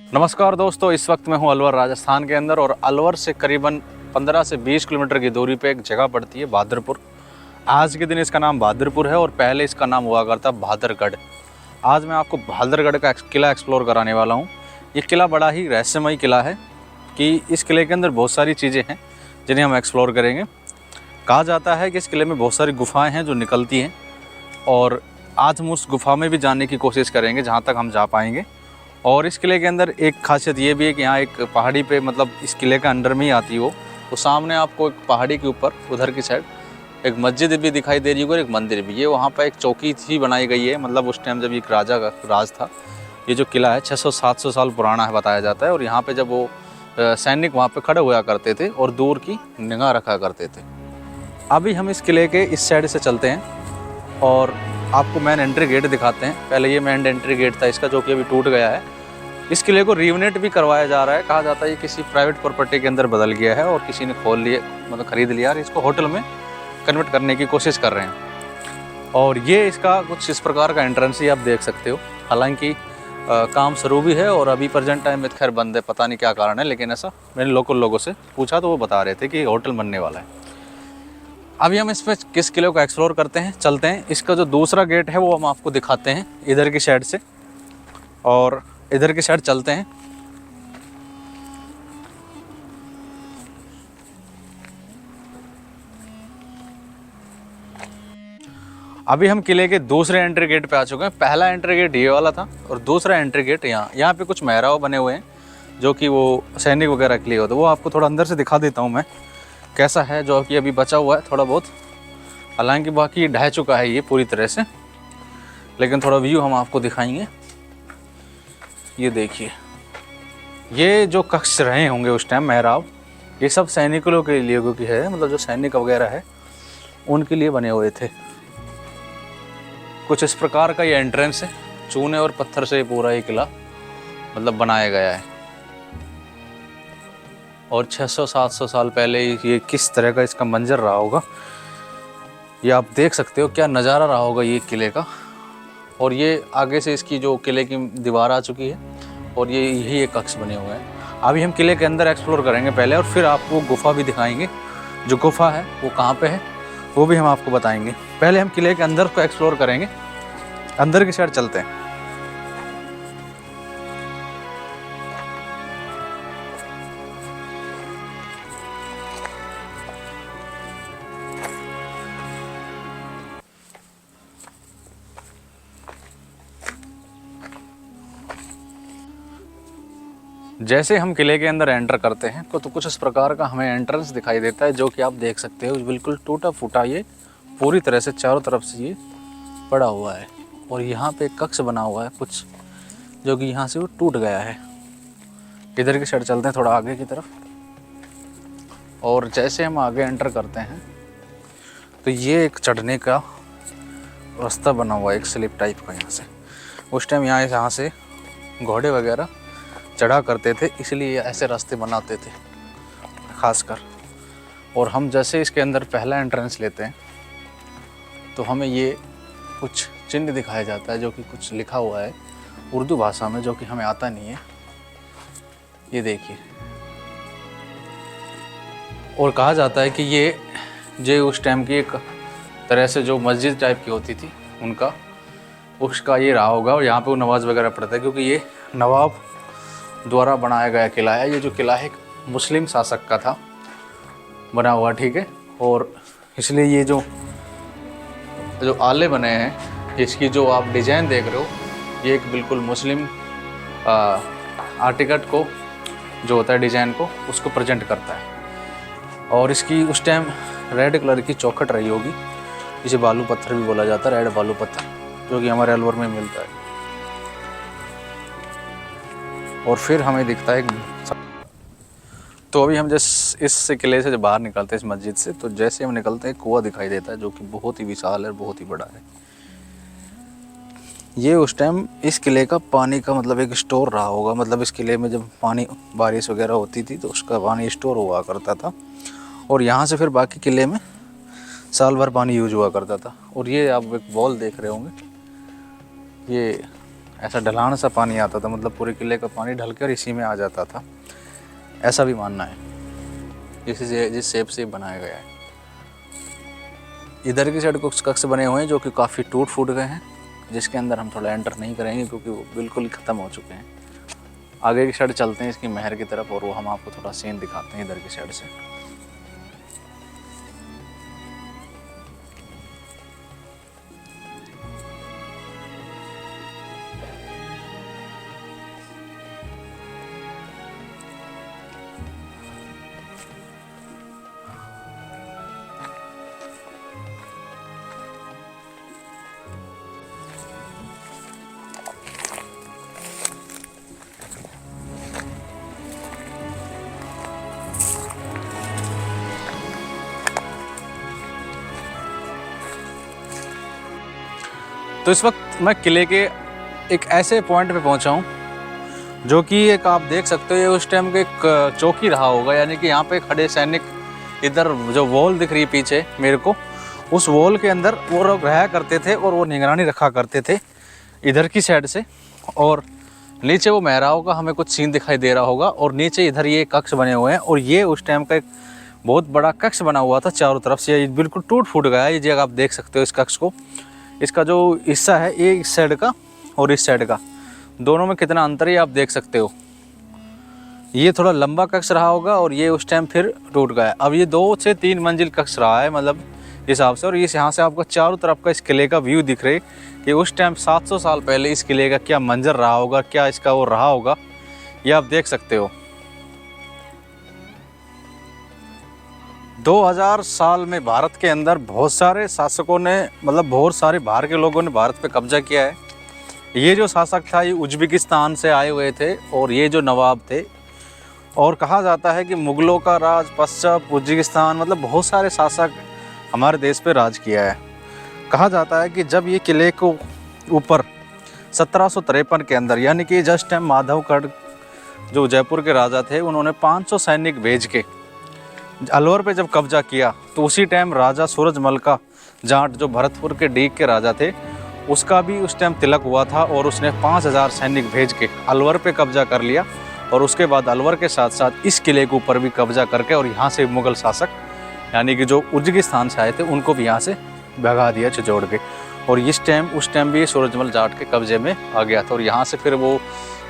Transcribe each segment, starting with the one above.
नमस्कार दोस्तों, इस वक्त मैं हूं अलवर राजस्थान के अंदर और अलवर से करीबन 15 से 20 किलोमीटर की दूरी पे एक जगह पड़ती है बहादुरपुर। आज के दिन इसका नाम बहादुरपुर है और पहले इसका नाम हुआ करता बहादुरगढ़। आज मैं आपको बहादुरगढ़ का किला एक्सप्लोर कराने वाला हूं। ये किला बड़ा ही रहस्यमय किला है कि इस किले के अंदर बहुत सारी चीज़ें हैं जिन्हें हम एक्सप्लोर करेंगे। कहा जाता है कि इस किले में बहुत सारी गुफाएँ हैं जो निकलती हैं और आज हम उस गुफा में भी जाने की कोशिश करेंगे जहाँ तक हम जा पाएंगे। और इस किले के अंदर एक खासियत ये भी है कि यहाँ एक पहाड़ी पे, मतलब इस किले का अंडर में ही आती हो, तो सामने आपको एक पहाड़ी के ऊपर उधर की साइड एक मस्जिद भी दिखाई दे रही होगी और एक मंदिर भी। ये वहाँ पर एक चौकी सी बनाई गई है, मतलब उस टाइम जब एक राजा का राज था। ये जो किला है 600-700 साल पुराना है बताया जाता है और यहाँ पर जब वो सैनिक वहाँ पर खड़े हुआ करते थे और दूर की निगाह रखा करते थे। अभी हम इस किले के इस साइड से चलते हैं और आपको मेन एंट्री गेट दिखाते हैं। पहले ये मेन एंट्री गेट था इसका, जो कि अभी टूट गया है। इस किले को रिवनेट भी करवाया जा रहा है। कहा जाता है ये किसी प्राइवेट प्रॉपर्टी के अंदर बदल गया है और किसी ने खोल लिए, मतलब खरीद लिया और इसको होटल में कन्वर्ट करने की कोशिश कर रहे हैं। और ये इसका कुछ इस प्रकार का एंट्रेंस ही आप देख सकते हो। हालांकि काम शुरू भी है और अभी प्रेजेंट टाइम में खैर बंद है, पता नहीं क्या कारण है, लेकिन ऐसा मैंने लोकल लोगों से पूछा तो वो बता रहे थे कि होटल बनने वाला है। अभी हम इसमें किस किले को एक्सप्लोर करते हैं, चलते हैं। इसका जो दूसरा गेट है वो हम आपको दिखाते हैं इधर की साइड से, और इधर की साइड चलते हैं। अभी हम किले के दूसरे एंट्री गेट पे आ चुके हैं। पहला एंट्री गेट ये वाला था और दूसरा एंट्री गेट यहाँ पे कुछ मेहराब बने हुए हैं जो कि वो सैनिक वगैरह के लिए होते। वो आपको थोड़ा अंदर से दिखा देता हूँ मैं कैसा है, जो कि अभी बचा हुआ है थोड़ा बहुत। हालांकि बाकी ढह चुका है ये पूरी तरह से, लेकिन थोड़ा व्यू हम आपको दिखाएंगे। ये देखिए, ये जो कक्ष रहे होंगे उस टाइम मेहराब, ये सब सैनिकों के लिए क्योंकि है, मतलब जो सैनिक वगैरह है उनके लिए बने हुए थे। कुछ इस प्रकार का ये एंट्रेंस है। चूने और पत्थर से पूरा ये किला मतलब बनाया गया है और 600-700 साल पहले ये किस तरह का इसका मंजर रहा होगा ये आप देख सकते हो। क्या नज़ारा रहा होगा ये किले का। और ये आगे से इसकी जो किले की दीवार आ चुकी है और ये यही एक कक्ष बने हुए हैं। अभी हम किले के अंदर एक्सप्लोर करेंगे पहले और फिर आपको गुफा भी दिखाएंगे। जो गुफा है वो कहाँ पे है वो भी हम आपको बताएंगे। पहले हम किले के अंदर को एक्सप्लोर करेंगे, अंदर की साइड चलते हैं। जैसे हम किले के अंदर एंटर करते हैं तो कुछ इस प्रकार का हमें एंट्रेंस दिखाई देता है, जो कि आप देख सकते हो बिल्कुल टूटा फूटा ये पूरी तरह से चारों तरफ से ये पड़ा हुआ है। और यहाँ पे एक कक्ष बना हुआ है कुछ, जो कि यहाँ से वो टूट गया है। इधर की साइड चलते हैं थोड़ा आगे की तरफ। और जैसे हम आगे एंटर करते हैं तो ये एक चढ़ने का रास्ता बना हुआ है, एक स्लिप टाइप का। यहाँ से उस टाइम यहाँ से घोड़े वगैरह चढ़ा करते थे, इसलिए ऐसे रास्ते बनाते थे खासकर। और हम जैसे इसके अंदर पहला एंट्रेंस लेते हैं तो हमें ये कुछ चिन्ह दिखाया जाता है, जो कि कुछ लिखा हुआ है उर्दू भाषा में, जो कि हमें आता नहीं है। ये देखिए, और कहा जाता है कि ये उस टाइम की एक तरह से जो मस्जिद टाइप की होती थी उनका, उसका ये रहा होगा। और यहाँ पे वो नमाज वगैरह पढ़ता है, क्योंकि ये नवाब द्वारा बनाया गया किला है। ये जो किला है मुस्लिम शासक का था बना हुआ, ठीक है। और इसलिए ये जो आले बने हैं, इसकी जो आप डिज़ाइन देख रहे हो, ये एक बिल्कुल मुस्लिम आर्टिकट को जो होता है डिज़ाइन को, उसको प्रेजेंट करता है। और इसकी उस टाइम रेड कलर की चौखट रही होगी, इसे बालू पत्थर भी बोला जाता है, रेड बालू पत्थर, जो कि हमारे अलवर में मिलता है। और फिर हमें दिखता है तो अभी हम इस किले से जब बाहर निकलते हैं इस मस्जिद से, तो जैसे हम निकलते हैं कुआं दिखाई देता है, जो कि बहुत ही विशाल है, बहुत ही बड़ा है। ये उस टाइम इस किले का पानी का मतलब एक स्टोर रहा होगा। मतलब इस किले में जब पानी बारिश वगैरह होती थी तो उसका पानी स्टोर हुआ करता था और यहाँ से फिर बाकी किले में साल भर पानी यूज हुआ करता था। और ये आप एक वॉल देख रहे होंगे, ये ऐसा ढलान सा पानी आता था, मतलब पूरे किले का पानी ढल कर इसी में आ जाता था, ऐसा भी मानना है। जिस शेप से बनाया गया है। इधर की साइड कुछ कक्ष बने हुए हैं जो कि काफ़ी टूट फूट गए हैं, जिसके अंदर हम थोड़ा एंटर नहीं करेंगे क्योंकि वो बिल्कुल ही ख़त्म हो चुके हैं। आगे की साइड चलते हैं इसकी महल की तरफ, और वो हम आपको थोड़ा सीन दिखाते हैं इधर की साइड से। तो इस वक्त मैं किले के एक ऐसे पॉइंट पे पहुंचा हूं जो कि एक आप देख सकते हो, ये उस टाइम का एक चौकी रहा होगा, यानी कि यहाँ पे खड़े सैनिक, इधर जो वॉल दिख रही है पीछे मेरे को, उस वॉल के अंदर वो लोग रहा करते थे और वो निगरानी रखा करते थे इधर की साइड से। और नीचे वो महराओं का हमें कुछ सीन दिखाई दे रहा होगा, और नीचे इधर ये कक्ष बने हुए हैं, और ये उस टाइम का एक बहुत बड़ा कक्ष बना हुआ था चारों तरफ से। ये बिल्कुल टूट फूट गया है ये जगह, आप देख सकते हो इस कक्ष को। इसका जो हिस्सा है ये इस साइड का और इस साइड का, दोनों में कितना अंतर है आप देख सकते हो। ये थोड़ा लंबा कक्ष रहा होगा और ये उस टाइम फिर टूट गया। अब ये 2 से 3 मंजिल कक्ष रहा है मतलब हिसाब से, और इस यहाँ से आपको चारों तरफ का इस किले का व्यू दिख रहे कि उस टाइम 700 साल पहले इस किले का क्या मंजर रहा होगा, क्या इसका वो रहा होगा, ये आप देख सकते हो। 2000 साल में भारत के अंदर बहुत सारे शासकों ने, मतलब बहुत सारे बाहर के लोगों ने भारत पे कब्जा किया है। ये जो शासक था ये उज्बेकिस्तान से आए हुए थे, और ये जो नवाब थे, और कहा जाता है कि मुग़लों का राज पश्चिम उज्बेकिस्तान, मतलब बहुत सारे शासक हमारे देश पे राज किया है। कहा जाता है कि जब ये किले को ऊपर 1753 के अंदर, यानी कि जस्ट टाइम माधवगढ़ जो जयपुर के राजा थे, उन्होंने 500 सैनिक भेज के अलवर पे जब कब्जा किया, तो उसी टाइम राजा सूरजमल का जाट जो भरतपुर के डीग के राजा थे, उसका भी उस टाइम तिलक हुआ था, और उसने 5000 सैनिक भेज के अलवर पे कब्जा कर लिया। और उसके बाद अलवर के साथ साथ इस किले के ऊपर भी कब्जा करके, और यहाँ से मुग़ल शासक यानी कि जो उज्बेकिस्तान से आए थे उनको भी यहाँ से भगा दिया छिछोड़ के। और उस टाइम भी सूरजमल जाट के कब्जे में आ गया था। और यहाँ से फिर वो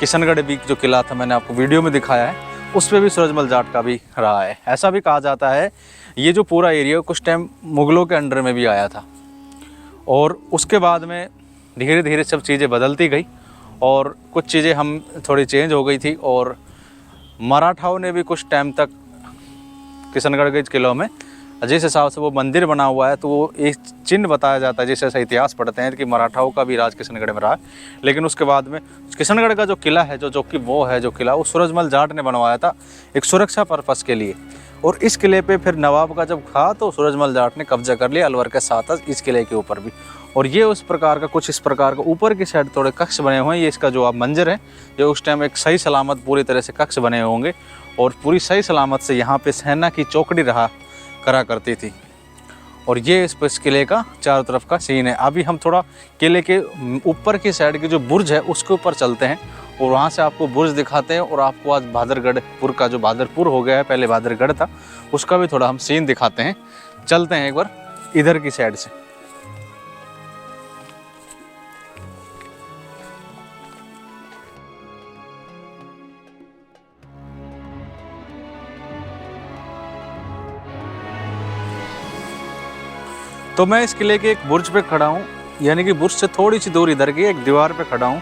किशनगढ़ भी जो किला था, मैंने आपको वीडियो में दिखाया है, उस पर भी सूरजमल जाट का भी रहा है। ऐसा भी कहा जाता है ये जो पूरा एरिया कुछ टाइम मुग़लों के अंडर में भी आया था, और उसके बाद में धीरे धीरे सब चीज़ें बदलती गई, और कुछ चीज़ें हम थोड़ी चेंज हो गई थी। और मराठाओं ने भी कुछ टाइम तक किशनगढ़ के किलों में, जिस हिसाब से वो मंदिर बना हुआ है, तो वो एक चिन्ह बताया जाता है, जिस ऐसा इतिहास पढ़ते हैं कि मराठाओं का भी राज किशनगढ़ में रहा। लेकिन उसके बाद में किशनगढ़ का जो किला है, जो कि वो है जो किला, वो सूरजमल जाट ने बनवाया था एक सुरक्षा पर्पज़ के लिए। और इस किले पे फिर नवाब का जब था तो सूरजमल जाट ने कब्जा कर लिया अलवर के साथ इस किले के ऊपर भी। और ये उस प्रकार का कुछ इस प्रकार का ऊपर की साइड थोड़े कक्ष बने हुए हैं। ये इसका जो आप मंजर है, जो उस टाइम एक सही सलामत पूरी तरह से कक्ष बने होंगे, और पूरी सही सलामत से यहाँ पे सेना की चौकड़ी रहा करा करती थी। और ये इस किले का चारों तरफ का सीन है। अभी हम थोड़ा किले के ऊपर की साइड की जो बुर्ज है उसके ऊपर चलते हैं, और वहाँ से आपको बुर्ज दिखाते हैं, और आपको आज भादरगढ़पुर का जो भादरपुर हो गया है, पहले भादरगढ़ था, उसका भी थोड़ा हम सीन दिखाते हैं। चलते हैं एक बार इधर की साइड से। तो मैं इस किले के एक बुर्ज पे खड़ा हूँ, यानी कि बुर्ज से थोड़ी सी दूर इधर की एक दीवार पे खड़ा हूँ।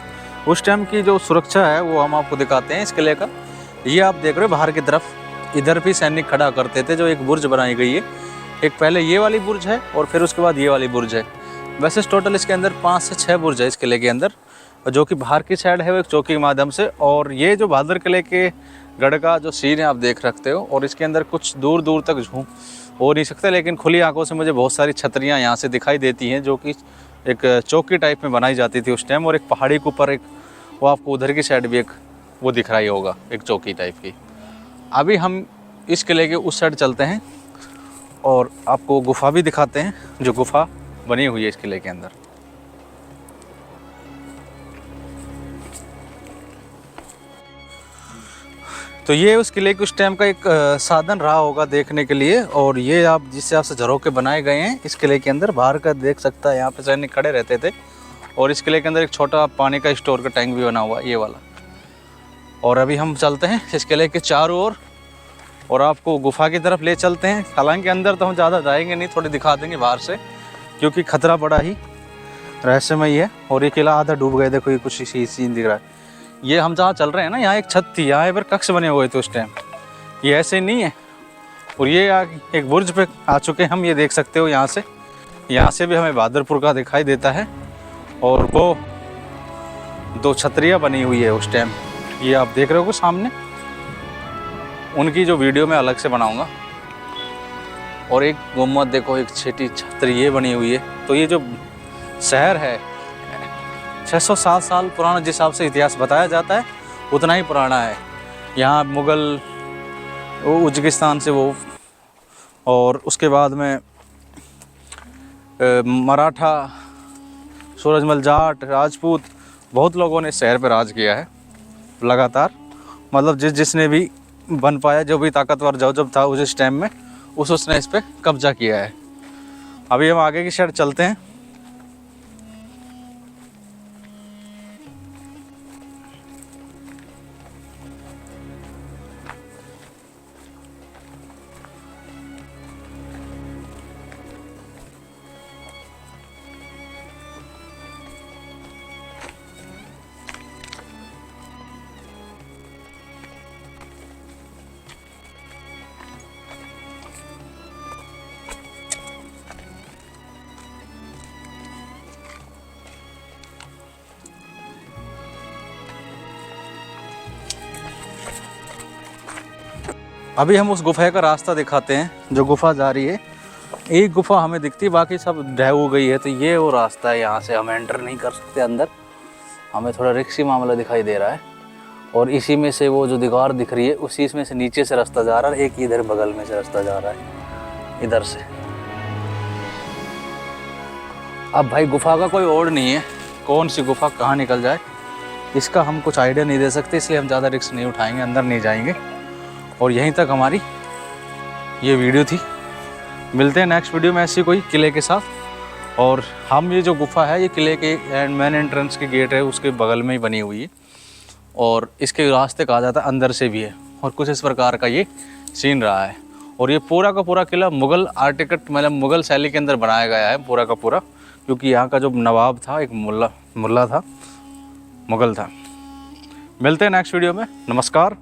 उस टाइम की जो सुरक्षा है वो हम आपको दिखाते हैं इस किले का। ये आप देख रहे हो बाहर की तरफ, इधर भी सैनिक खड़ा करते थे, जो एक बुर्ज बनाई गई है। एक पहले ये वाली बुर्ज है और फिर उसके बाद ये वाली बुर्ज है। वैसे टोटल इसके अंदर 5 से 6 बुर्ज है इस किले के अंदर, जो कि बाहर की साइड है वो एक चौकी के माध्यम से। और ये जो भादर किले के गढ़ का जो सीन है आप देख सकते हो, और इसके अंदर कुछ दूर दूर तक झूम हो नहीं सकता, लेकिन खुली आंखों से मुझे बहुत सारी छतरियाँ यहाँ से दिखाई देती हैं, जो कि एक चौकी टाइप में बनाई जाती थी उस टाइम। और एक पहाड़ी के ऊपर एक वो आपको उधर की साइड भी एक वो दिख रहा ही होगा, एक चौकी टाइप की। अभी हम इस किले के उस साइड चलते हैं और आपको गुफा भी दिखाते हैं, जो गुफा बनी हुई है इस किले के अंदर। तो ये उस किले के उस टाइम का एक साधन रहा होगा देखने के लिए। और ये आप जिस हिसाब से झरोखे बनाए गए हैं इस किले के अंदर, बाहर का देख सकता है, यहाँ पे सैनिक खड़े रहते थे। और इस किले के अंदर एक छोटा पानी का स्टोर का टैंक भी बना हुआ है, ये वाला। और अभी हम चलते हैं इस किले के चारों ओर और आपको गुफा की तरफ ले चलते हैं। हालांकि अंदर तो हम ज़्यादा जाएंगे नहीं, थोड़ी दिखा देंगे बाहर से, क्योंकि खतरा बड़ा ही रहस्यमयी है। और ये किला आधा डूब गए, देखो ये कुछ इसी सीन दिख रहा है। ये हम जहाँ चल रहे हैं ना, यहाँ एक छत थी, यहाँ पर कक्ष बने हुए थे उस टाइम, ये ऐसे नहीं है। और ये एक बुर्ज पे आ चुके हैं हम, ये देख सकते हो। यहाँ से भी हमें बहादुरपुर का दिखाई देता है। और वो 2 छतरियाँ बनी हुई है उस टाइम, ये आप देख रहे हो सामने, उनकी जो वीडियो मैं अलग से बनाऊंगा। और एक गुम्बद देखो, एक छोटी छतरी ये बनी हुई है। तो ये जो शहर है 607 साल पुराना, जिस हिसाब से इतिहास बताया जाता है उतना ही पुराना है। यहाँ मुग़ल उज्बेकिस्तान से वो, और उसके बाद में मराठा, सूरजमल जाट, राजपूत, बहुत लोगों ने शहर पर राज किया है लगातार। मतलब जिसने भी बन पाया, जो भी ताकतवर जब था उस टाइम में, उसने इस पर कब्जा किया है। अभी हम आगे की साइड चलते हैं। अभी हम उस गुफा का रास्ता दिखाते हैं, जो गुफा जा रही है। एक गुफा हमें दिखती है, बाकी सब ढह हो गई है। तो ये वो रास्ता है, यहाँ से हम एंटर नहीं कर सकते अंदर, हमें थोड़ा रिस्की मामला दिखाई दे रहा है। और इसी में से वो जो दीवार दिख रही है, उसी में से नीचे से रास्ता जा रहा है। एक इधर बगल में से रास्ता जा रहा है, इधर से। अब भाई गुफा का कोई ओड नहीं है, कौन सी गुफा कहाँ निकल जाए इसका हम कुछ आइडिया नहीं दे सकते, इसलिए हम ज़्यादा रिस्क नहीं उठाएंगे, अंदर नहीं जाएंगे। और यहीं तक हमारी ये वीडियो थी। मिलते हैं नेक्स्ट वीडियो में ऐसी कोई किले के साथ। और हम ये जो गुफा है, ये किले के मेन एंट्रेंस के गेट है उसके बगल में ही बनी हुई है। और इसके रास्ते कहा जाता है अंदर से भी है। और कुछ इस प्रकार का ये सीन रहा है। और ये पूरा का पूरा किला मुग़ल आर्किटेक्ट, मतलब मुग़ल शैली के अंदर बनाया गया है पूरा का पूरा, क्योंकि यहाँ का जो नवाब था एक मुल्ला था, मुग़ल था। मिलते हैं नेक्स्ट वीडियो में। नमस्कार।